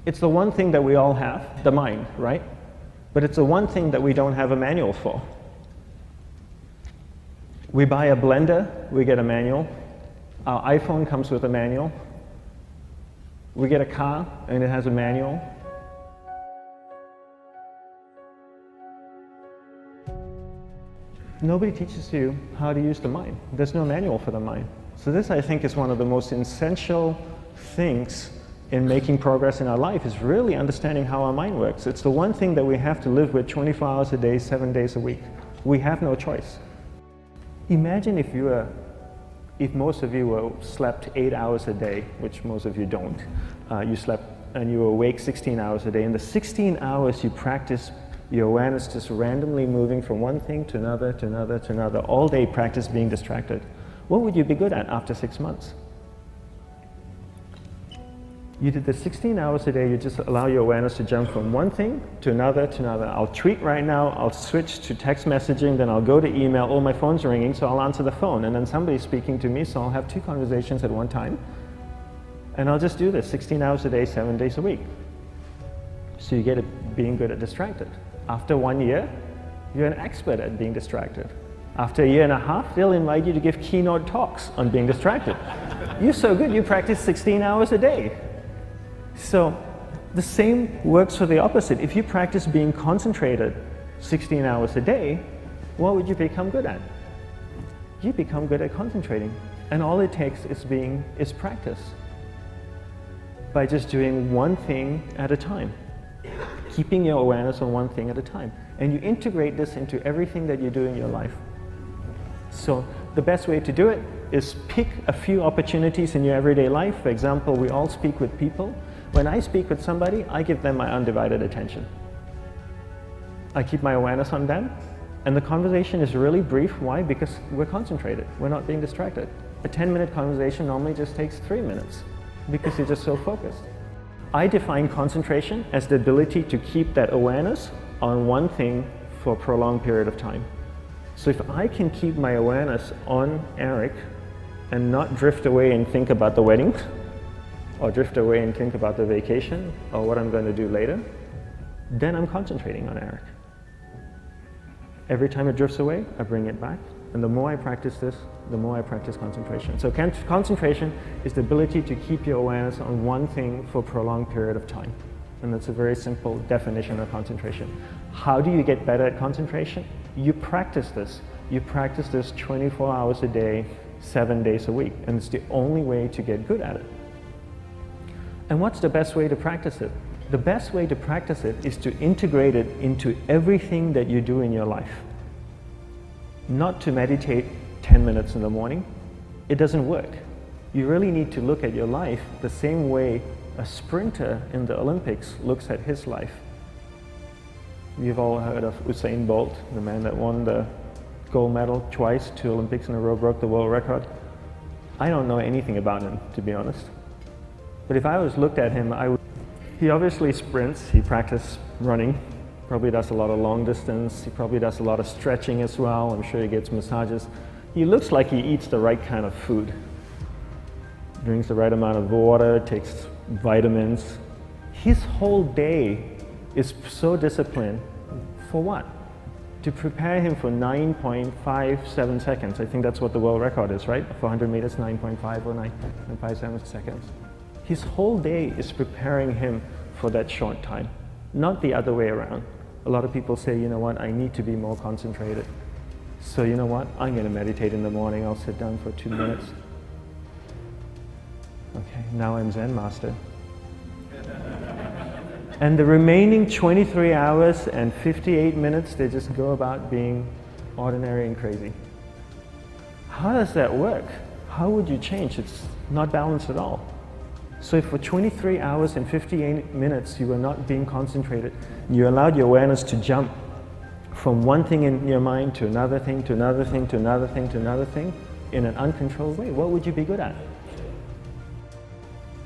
It's the one thing that we all have, the mind, right? But it's the one thing that we don't have a manual for. We buy a blender, we get a manual. Our iPhone comes with a manual. We get a car and it has a manual. Nobody teaches you how to use the mind. There's no manual for the mind. So this, I think, is one of the most essential things in making progress in our life, is really understanding how our mind works. It's the one thing that we have to live with 24 hours a day, 7 days a week. We have no choice. Imagine if most of you slept 8 hours a day, which most of you don't. You slept and you were awake 16 hours a day. In the 16 hours you practice your awareness just randomly moving from one thing to another, to another, to another. All day practice being distracted. What would you be good at after 6 months? You did the 16 hours a day, you just allow your awareness to jump from one thing to another, to another. I'll tweet right now, I'll switch to text messaging, then I'll go to email. Oh, my phone's ringing, so I'll answer the phone. And then somebody's speaking to me, so I'll have 2 conversations at one time. And I'll just do this 16 hours a day, 7 days a week. So you get it being good at distracted. After 1 year, you're an expert at being distracted. After 1.5 years, they'll invite you to give keynote talks on being distracted. You're so good, you practice 16 hours a day. So the same works for the opposite. If you practice being concentrated 16 hours a day, what would you become good at? You become good at concentrating. And all it takes is practice. By just doing one thing at a time. Keeping your awareness on one thing at a time. And you integrate this into everything that you do in your life. So the best way to do it is pick a few opportunities in your everyday life. For example, we all speak with people. When I speak with somebody, I give them my undivided attention. I keep my awareness on them, and the conversation is really brief. Why? Because we're concentrated. We're not being distracted. A 10-minute conversation normally just takes 3 minutes because you're just so focused. I define concentration as the ability to keep that awareness on one thing for a prolonged period of time. So if I can keep my awareness on Eric and not drift away and think about the wedding, or drift away and think about the vacation, or what I'm going to do later, then I'm concentrating on Eric. Every time it drifts away, I bring it back. And the more I practice this, the more I practice concentration. So concentration is the ability to keep your awareness on one thing for a prolonged period of time. And that's a very simple definition of concentration. How do you get better at concentration? You practice this. You practice this 24 hours a day, 7 days a week. And it's the only way to get good at it. And what's the best way to practice it? The best way to practice it is to integrate it into everything that you do in your life. Not to meditate 10 minutes in the morning. It doesn't work. You really need to look at your life the same way a sprinter in the Olympics looks at his life. You've all heard of Usain Bolt, the man that won the gold medal twice, 2 Olympics in a row, broke the world record. I don't know anything about him, to be honest. But if I was looked at him, he obviously sprints, he practices running, probably does a lot of long distance, he probably does a lot of stretching as well, I'm sure he gets massages. He looks like he eats the right kind of food. Drinks the right amount of water, takes vitamins. His whole day is so disciplined. For what? To prepare him for 9.57 seconds. I think that's what the world record is, right? For 100 meters, 9.5 or 9.57 seconds. His whole day is preparing him for that short time, not the other way around. A lot of people say, you know what, I need to be more concentrated. So you know what, I'm going to meditate in the morning, I'll sit down for 2 minutes. Okay, now I'm Zen master. And the remaining 23 hours and 58 minutes, they just go about being ordinary and crazy. How does that work? How would you change? It's not balanced at all. So if for 23 hours and 58 minutes you were not being concentrated, you allowed your awareness to jump from one thing in your mind to another thing, to another thing, to another thing, to another thing, in an uncontrolled way, what would you be good at?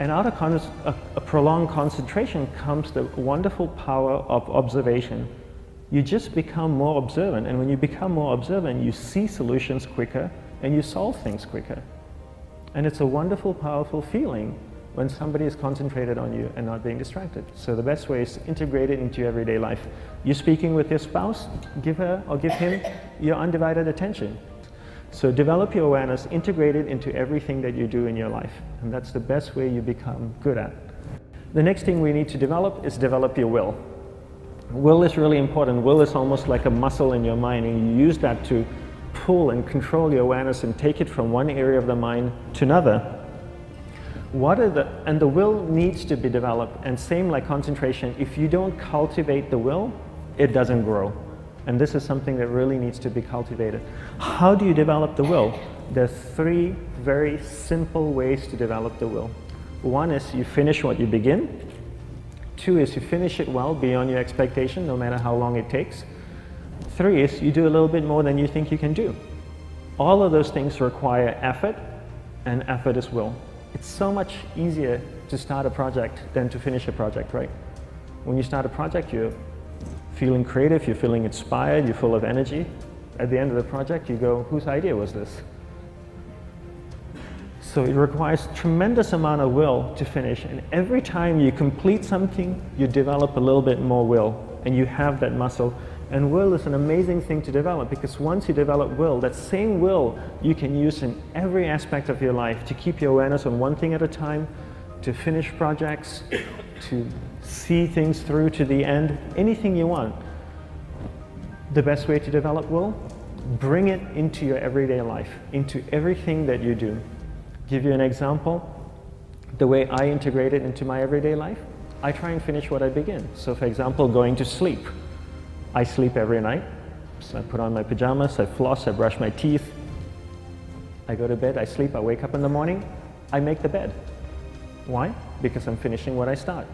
And out of a prolonged concentration comes the wonderful power of observation. You just become more observant, and when you become more observant, you see solutions quicker and you solve things quicker. And it's a wonderful, powerful feeling when somebody is concentrated on you and not being distracted. So the best way is to integrate it into your everyday life. You're speaking with your spouse, give her or give him your undivided attention. So develop your awareness, integrate it into everything that you do in your life. And that's the best way you become good at. The next thing we need to develop is develop your will. Will is really important. Will is almost like a muscle in your mind, and you use that to pull and control your awareness and take it from one area of the mind to another. And the will needs to be developed, and same like concentration, if you don't cultivate the will, it doesn't grow. And this is something that really needs to be cultivated. How do you develop the will? There's 3 very simple ways to develop the will. 1 is you finish what you begin. 2 is you finish it well beyond your expectation, no matter how long it takes. 3 is you do a little bit more than you think you can do. All of those things require effort, and effort is will. It's so much easier to start a project than to finish a project, right? When you start a project, you're feeling creative, you're feeling inspired, you're full of energy. At the end of the project, you go, whose idea was this? So it requires tremendous amount of will to finish, and every time you complete something, you develop a little bit more will, and you have that muscle. And will is an amazing thing to develop, because once you develop will, that same will you can use in every aspect of your life to keep your awareness on one thing at a time, to finish projects, to see things through to the end, anything you want. The best way to develop will? Bring it into your everyday life, into everything that you do. Give you an example, the way I integrate it into my everyday life, I try and finish what I begin. So for example, going to sleep. I sleep every night, so I put on my pajamas, I floss, I brush my teeth, I go to bed, I sleep, I wake up in the morning, I make the bed. Why? Because I'm finishing what I start.